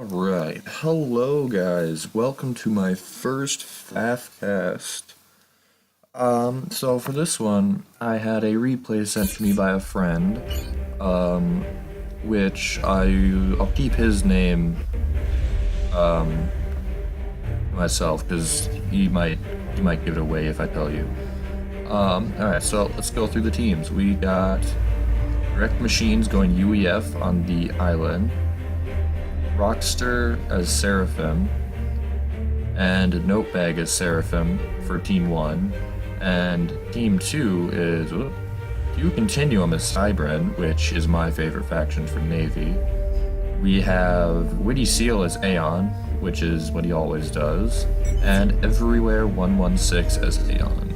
Alright, hello guys, welcome to my first FAF so for this one, I had a replay sent to me by a friend, which I'll keep his name, myself, because he might give it away if I tell you. Alright, so let's go through the teams. We got Direct Machines going UEF on the island, Rockster as Seraphim, and Notebag as Seraphim for Team 1, and Team 2 is Q Continuum as Cybrid, which is my favorite faction for Navy. We have Witty Seal as Aeon, which is what he always does, and Everywhere 116 as Aeon.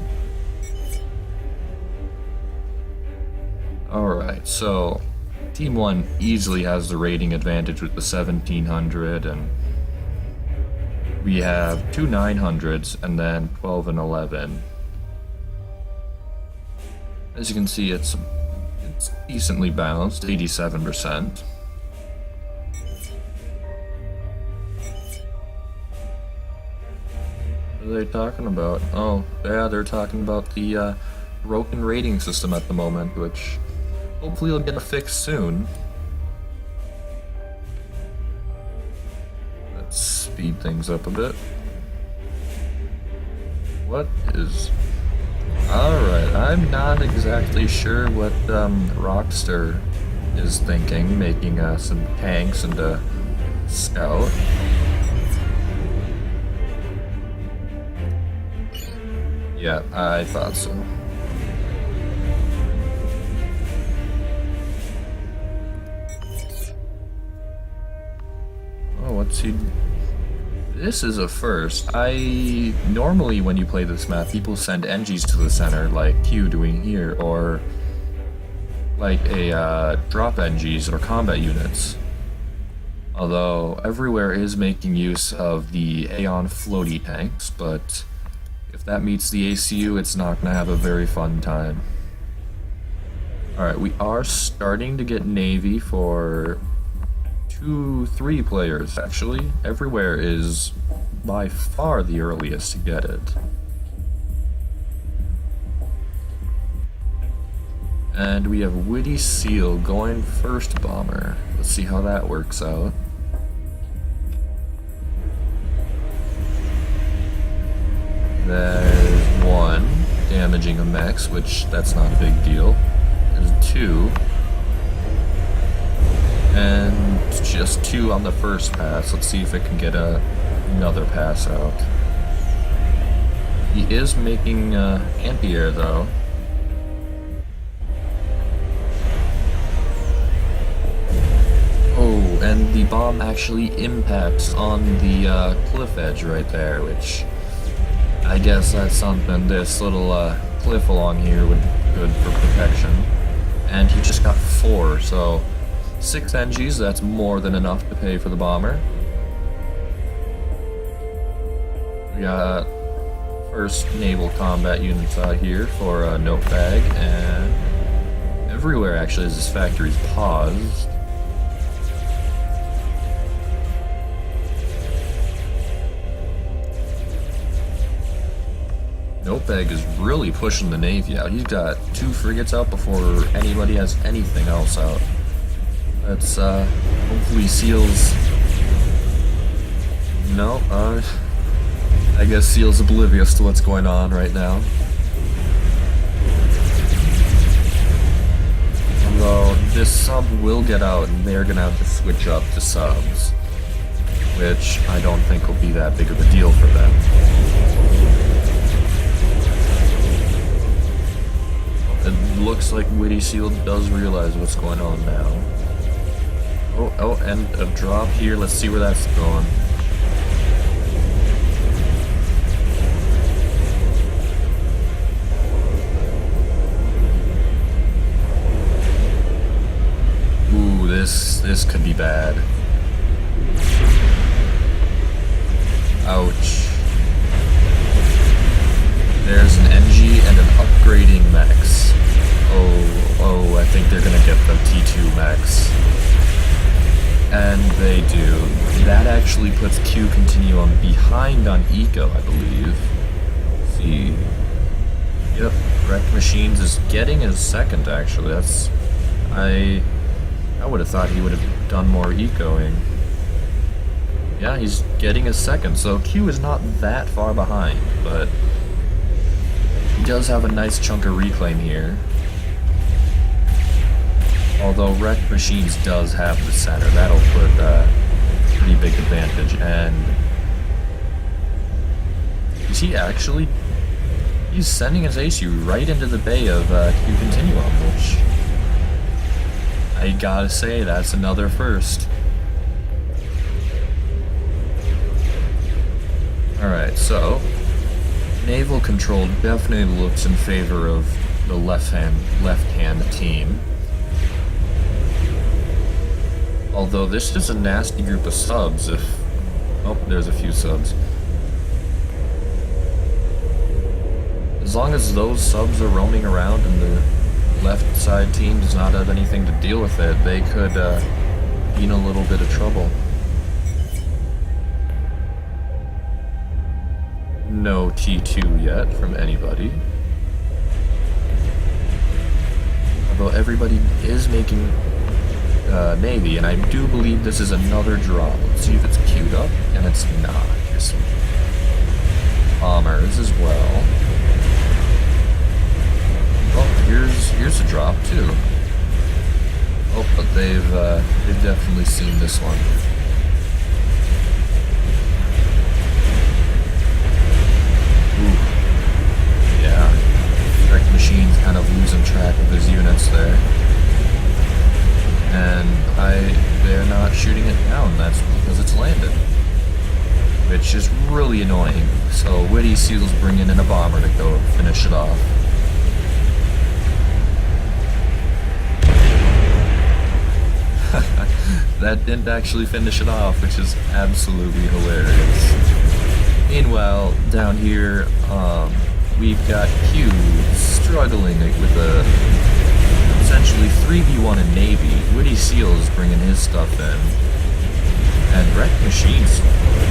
Alright, so Team 1 easily has the rating advantage with the 1700, and we have two 900s and then 12 and 11. As you can see, it's decently balanced, 87%. What are they talking about? Oh, yeah, they're talking about the broken rating system at the moment, which hopefully will get a fix soon. Let's speed things up a bit. What is... Alright, I'm not exactly sure what Rockster is thinking, making some tanks and a scout. Yeah, I thought so. What's he... This is a first. Normally when you play this map, people send NGs to the center, like Q doing here, or like a drop NGs or combat units. Although Everywhere is making use of the Aeon floaty tanks, but if that meets the ACU, it's not going to have a very fun time. Alright, we are starting to get Navy for 2-3 players, actually. Everywhere is by far the earliest to get it. And we have Witty Seal going first bomber. Let's see how that works out. There's one, damaging a mechs, which that's not a big deal. There's two. And just two on the first pass. Let's see if it can get another pass out. He is making anti-air though. Oh, and the bomb actually impacts on the cliff edge right there, which I guess that's something this little cliff along here would be good for protection. And he just got 4, so 6 NGs, that's more than enough to pay for the bomber. We got first naval combat units out here for Notebag, and Everywhere actually as his factory's paused. Notebag is really pushing the Navy out. He's got 2 frigates out before anybody has anything else out. That's, hopefully Seal's... No, I guess Seal's oblivious to what's going on right now. Although, this sub will get out, and they're gonna have to switch up to subs. Which I don't think will be that big of a deal for them. It looks like Witty Seal does realize what's going on now. Oh, and a drop here. Let's see where that's going. Ooh, this could be bad. Ouch. There's an NG and an upgrading max. Oh, I think they're gonna get the T2 max. And they do. That actually puts Q Continuum behind on Eco, I believe. Let's see. Yep, Wreck Machines is getting his second, actually. That's... I would have thought he would have done more ecoing. Yeah, he's getting his second, so Q is not that far behind, but he does have a nice chunk of reclaim here. Although Wreck Machines does have the center, that'll put a pretty big advantage. And is he actually... He's sending his ACU right into the bay of Q Continuum, which I gotta say, that's another first. Alright, so naval control definitely looks in favor of the left-hand team. Although this is a nasty group of subs if... Oh, there's a few subs. As long as those subs are roaming around and the left side team does not have anything to deal with it, they could be in a little bit of trouble. No T2 yet from anybody. Although everybody is making Navy, and I do believe this is another drop. Let's see if it's queued up, and it's not. Here's some bombers as well. Oh, here's a drop too. Oh, but they've definitely seen this one. Ooh, yeah. Wreck Machine's kind of losing track of his units there, and they're not shooting it down. That's because it's landed, which is really annoying. So Witty Seal's bringing in a bomber to go finish it off. That didn't actually finish it off, which is absolutely hilarious. Meanwhile, down here, we've got Q struggling with a essentially 3v1 in Navy. Witty Seal is bringing his stuff in, and Wreck Machine's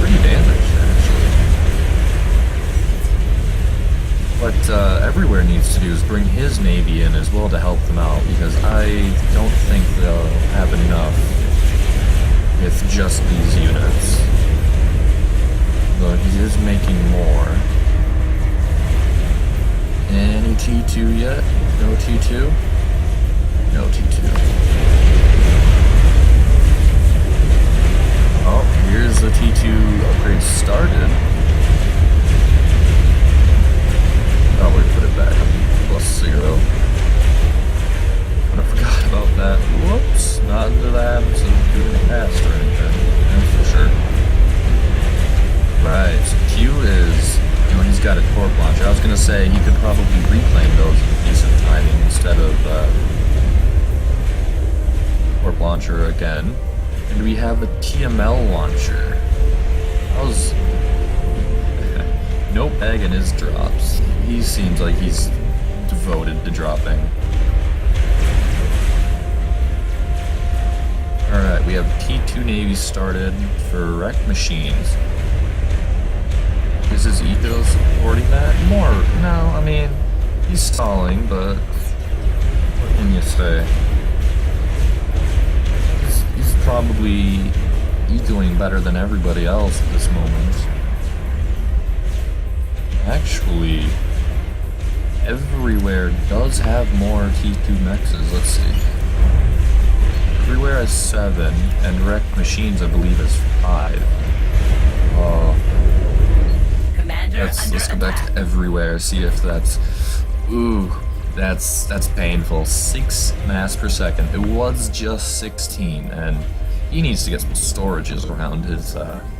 pretty damaged, actually. What Everywhere needs to do is bring his Navy in as well to help them out, because I don't think they'll have enough with just these units. Though he is making more. Any T2 yet? No T2? No T2. Oh, here's the T2 upgrade started. Probably put it back up +0. I forgot about that. Whoops, not into that, so doing it fast or anything, that's for sure. Right, so Q is, he's got a torp launcher. I was gonna say he could probably reclaim those with decent timing instead of torp launcher again. And we have a TML launcher. How's no peg in his drops? He seems like he's devoted to dropping. Alright, we have T2 Navy started for Wreck Machines. Is his eco supporting that? More, no, I mean, he's stalling, but what can you say? He's probably ecoing better than everybody else at this moment. Actually, Everywhere does have more T2 mexes, let's see. Everywhere has 7, and Wreck Machines, I believe, has 5. Let's go back to Everywhere, see if that's... Ooh, that's painful. 6 mass per second. It was just 16, and he needs to get some storages around his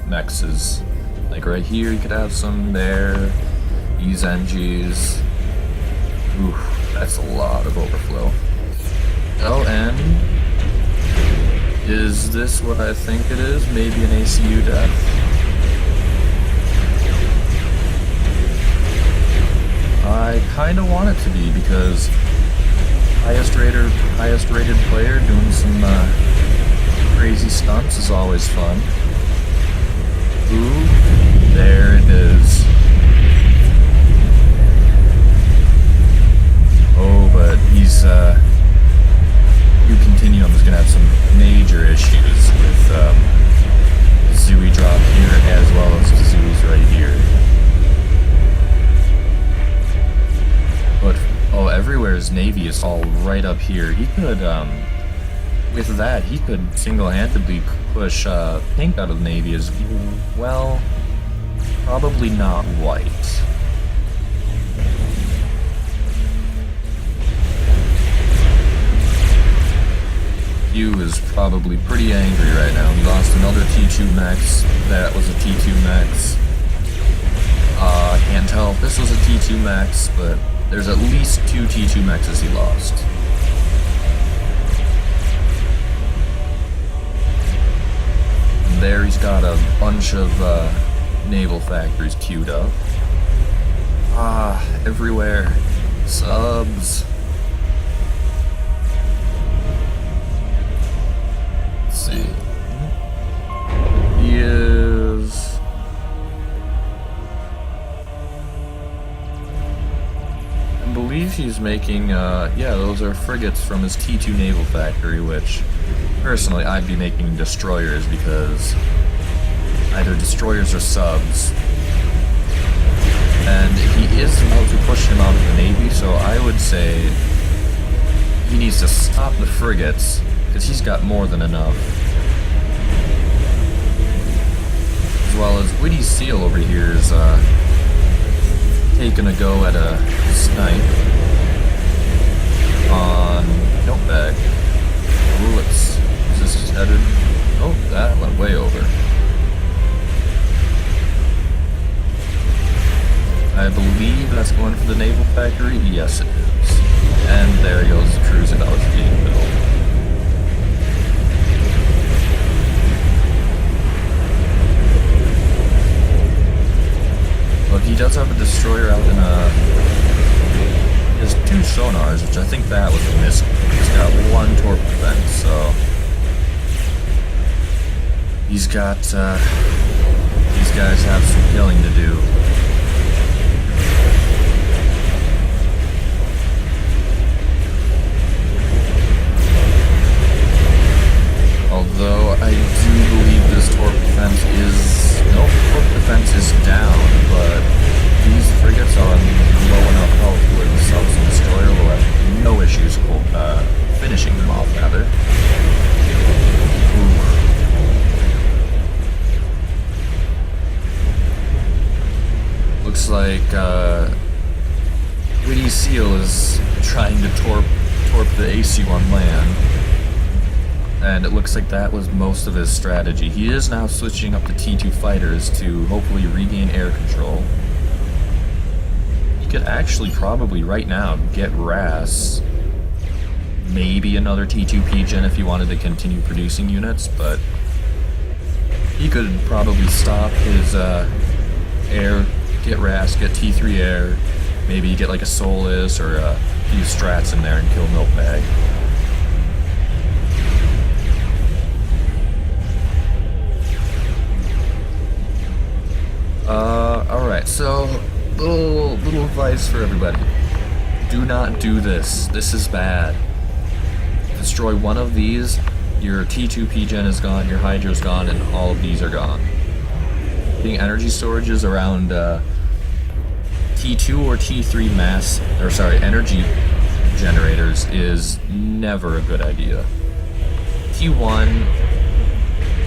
mexes. Like right here, you could have some there. These NGs. Ooh, that's a lot of overflow. Oh, and is this what I think it is? Maybe an ACU death? I kind of want it to be, because highest rated player doing some crazy stunts is always fun. all right up here. He could, with that, he could single-handedly push pink out of the Navy as well. Probably not white. Q is probably pretty angry right now. He lost another T2 max. That was a T2 max. I can't tell if this was a T2 max, but there's at least 2 T2 maxes he lost. And there he's got a bunch of naval factories queued up. Everywhere. Subs. Let's see. He is... I believe he's making, yeah, those are frigates from his T2 naval factory, which, personally, I'd be making destroyers because either destroyers or subs. And he is about to push him out of the Navy, so I would say he needs to stop the frigates, because he's got more than enough. As well as Witty Seal over here is taking a go at a snipe on Notebag. Oh, is this headed? Oh, that went way over. I believe that's going for the naval factory. Yes, it is. And there goes the cruiser that was being built. Look, he does have a destroyer out in he has 2 sonars, which I think that was a miss. He's got 1 torp defense, so he's got these guys have some killing to do. Although I do believe this torp defense is... Nope, torp defense is down, but these frigates are on low enough health where the subs and destroyer will have no issues finishing them off, rather. Ooh. Looks like Witty Seal is trying to torp the AC-1 land. And it looks like that was most of his strategy. He is now switching up the T2 fighters to hopefully regain air control. He could actually probably right now get RAS. Maybe another T2 PGen if he wanted to continue producing units, but he could probably stop his air, get RAS, get T3 air, maybe get like a Solus or a few strats in there and kill Milkbag. Alright, so little advice for everybody. Do not do this. This is bad. Destroy one of these, your T2 PGen is gone, your Hydro's gone, and all of these are gone. Getting energy storages around T2 or T3 energy generators is never a good idea. T1,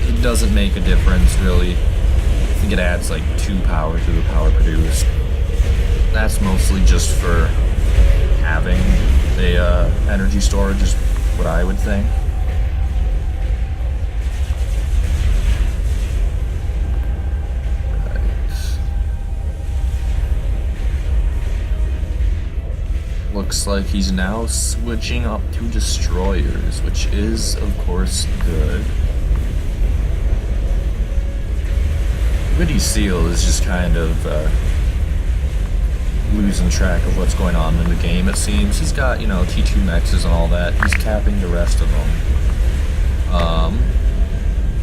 it doesn't make a difference really. I think it adds like 2 power to the power produced. That's mostly just for having the energy storage is what I would think. Right. Looks like he's now switching up to destroyers, which is of course good. Witty Seal is just kind of losing track of what's going on in the game, it seems. He's got, you know, T2 maxes and all that. He's capping the rest of them.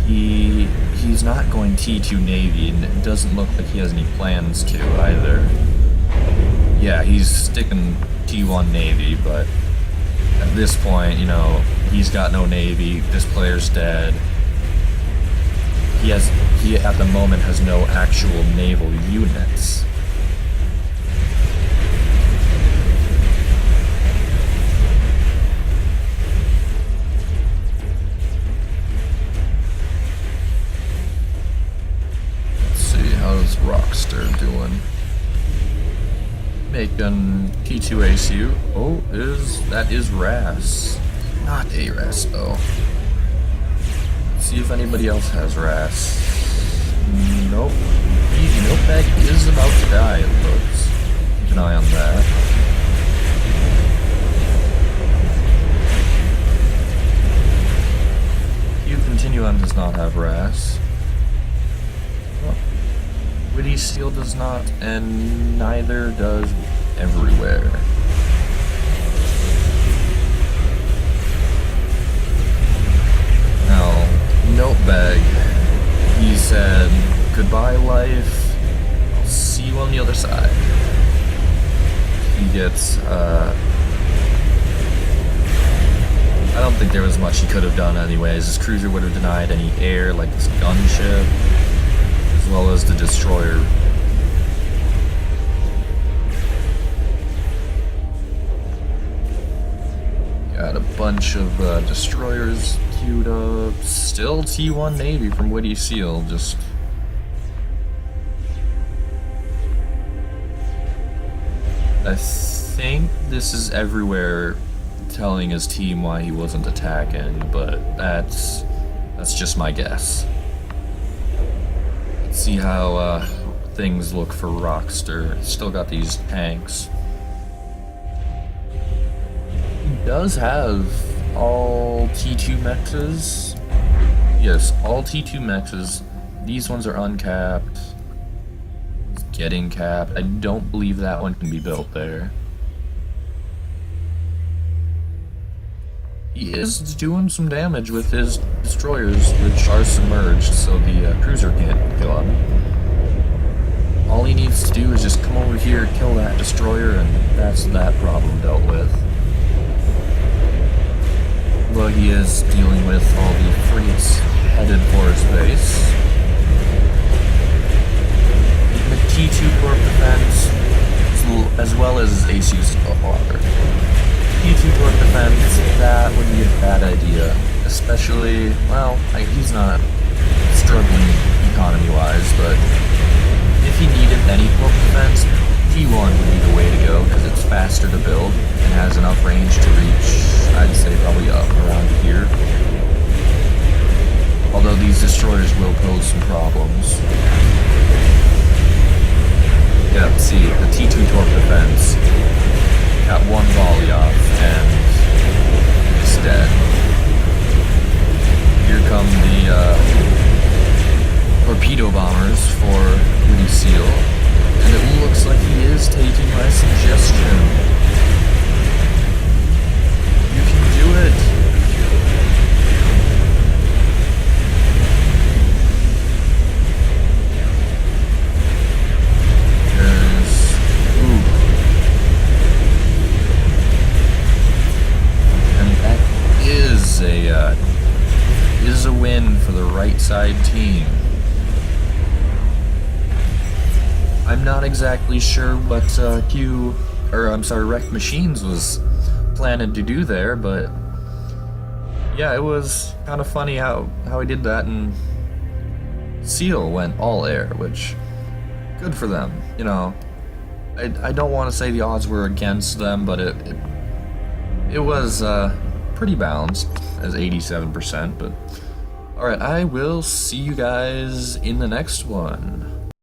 He's not going T2 Navy, and it doesn't look like he has any plans to either. Yeah, he's sticking T1 Navy, but at this point, you know, he's got no Navy. This player's dead. He at the moment has no actual naval units. Rockster doing? Making T2 ACU. Oh, that is Ras. Not a Ras though. Let's see if anybody else has Ras. Nope. Notepad is about to die, it looks. Keep an eye on that. Continuum does not have Ras. Well, Witty Seal does not, and neither does Everywhere. Now, Notebag, he said, goodbye life, I'll see you on the other side. He gets, I don't think there was much he could have done anyways. His cruiser would have denied any air like this gunship, as well as the destroyer. Got a bunch of destroyers queued up. Still T1 Navy from Witty Seal, just... I think this is Everywhere telling his team why he wasn't attacking, but that's just my guess. Let's see how things look for Rockster. Still got these tanks. He does have all T2 mexes. Yes, all T2 mexes. These ones are uncapped. It's getting capped. I don't believe that one can be built there. He is doing some damage with his destroyers, which are submerged, so the cruiser can't kill him. All he needs to do is just come over here, kill that destroyer, and that's that problem dealt with. Well, he is dealing with all the frigates headed for his base. The T2 Corp defense, as well as his ACU's water. T2 Corp defense, that would be a bad idea. Especially, well, he's not struggling economy-wise, but if he needed any Corp defense, T1 would be the way to go, because it's faster to build and has enough range to reach, I'd say, probably up around here. Although these destroyers will pose some problems. Yeah, see, the T2 Torp defense got one volley off, and it's dead. Here come the torpedo bombers for Witty Seal, and it looks like he is taking my suggestion. You can do it! Is a win for the right side team. I'm not exactly sure what Wrecked Machines was planning to do there, but yeah, it was kind of funny how he did that, and Seal went all air, which good for them. You know, I don't want to say the odds were against them, but it was pretty balanced as 87%, but alright, I will see you guys in the next one.